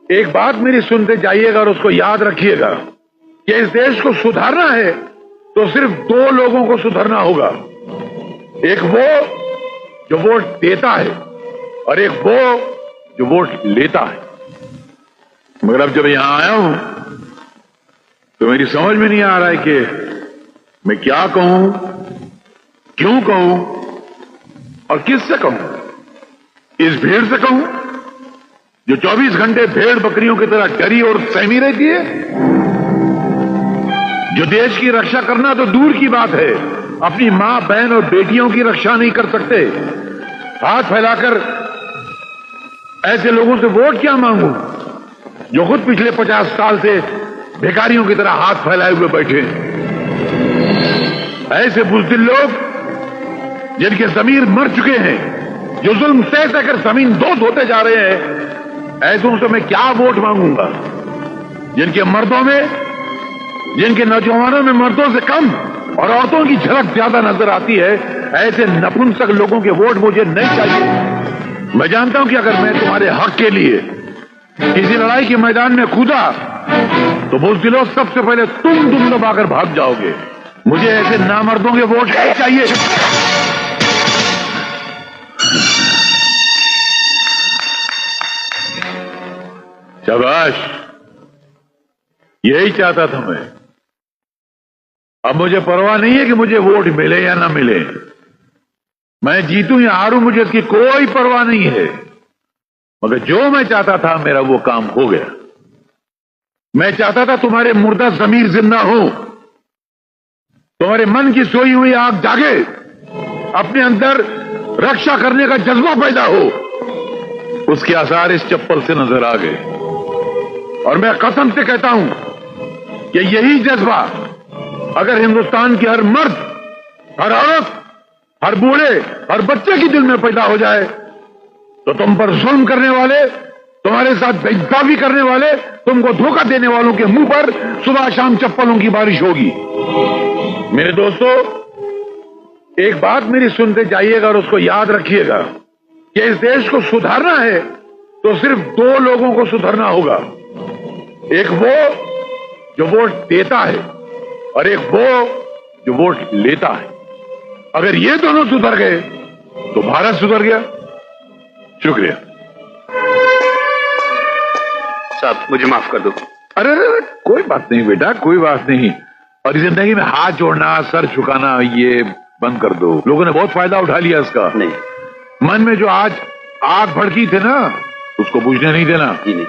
एक बात मेरी सुनते जाइएगा और उसको याद रखिएगा कि इस देश को सुधारना है तो सिर्फ दो लोगों को सुधारना होगा। एक वो जो वोट देता है और एक वो जो वोट लेता है। मगर अब जब यहां आया हूं तो मेरी समझ में नहीं आ रहा है कि मैं क्या कहूं, क्यों कहूं और किससे कहूं। इस भीड़ से कहूं जो 24 घंटे भेड़ बकरियों की तरह डरी और सहमी रहती है, जो देश की रक्षा करना तो दूर की बात है, अपनी मां बहन और बेटियों की रक्षा नहीं कर सकते। हाथ फैलाकर ऐसे लोगों से वोट क्या मांगूं जो खुद पिछले 50 साल से भिखारियों की तरह हाथ फैलाए हुए बैठे। ऐसे बुज़दिल लोग जिनके ज़मीर मर चुके हैं, जो जुल्म सह सहकर जमीन दोस्त होते जा रहे हैं, ऐसों से मैं क्या वोट मांगूंगा। जिनके नौजवानों में मर्दों से कम और औरतों की झलक ज्यादा नजर आती है, ऐसे नपुंसक लोगों के वोट मुझे नहीं चाहिए। मैं जानता हूं कि अगर मैं तुम्हारे हक के लिए किसी लड़ाई के मैदान में कूदा तो बुज़दिलों सबसे पहले तुम दुम दबाकर भाग जाओगे। मुझे ऐसे नामर्दों के वोट नहीं चाहिए। शाबाश, यही चाहता था मैं। अब मुझे परवाह नहीं है कि मुझे वोट मिले या ना मिले, मैं जीतूं या हारूं मुझे इसकी कोई परवाह नहीं है। मगर जो मैं चाहता था मेरा वो काम हो गया। मैं चाहता था तुम्हारे मुर्दा ज़मीर जिंदा हो, तुम्हारे मन की सोई हुई आग जागे, अपने अंदर रक्षा करने का जज्बा पैदा हो। उसके आसार इस चप्पल से नजर आ गए और मैं कसम से कहता हूं कि यही जज्बा अगर हिंदुस्तान के हर मर्द, हर औरत, हर बूढ़े, हर बच्चे की दिल में पैदा हो जाए तो तुम पर जुल्म करने वाले, तुम्हारे साथ बेइंसाफी करने वाले, तुमको धोखा देने वालों के मुंह पर सुबह शाम चप्पलों की बारिश होगी। मेरे दोस्तों, एक बात मेरी सुनते जाइएगा और उसको याद रखिएगा कि इस देश को सुधारना है तो सिर्फ दो लोगों को सुधारना होगा। एक वो जो वोट देता है और एक वो जो वोट लेता है। अगर ये दोनों सुधर गए तो भारत सुधर गया। शुक्रिया साहब, मुझे माफ कर दो। अरे कोई बात नहीं बेटा, कोई बात नहीं। और जिंदगी में हाथ जोड़ना, सर झुकाना, ये बंद कर दो। लोगों ने बहुत फायदा उठा लिया इसका। नहीं, मन में जो आज आग भड़की थे ना, उसको बुझने नहीं देना। जी नहीं।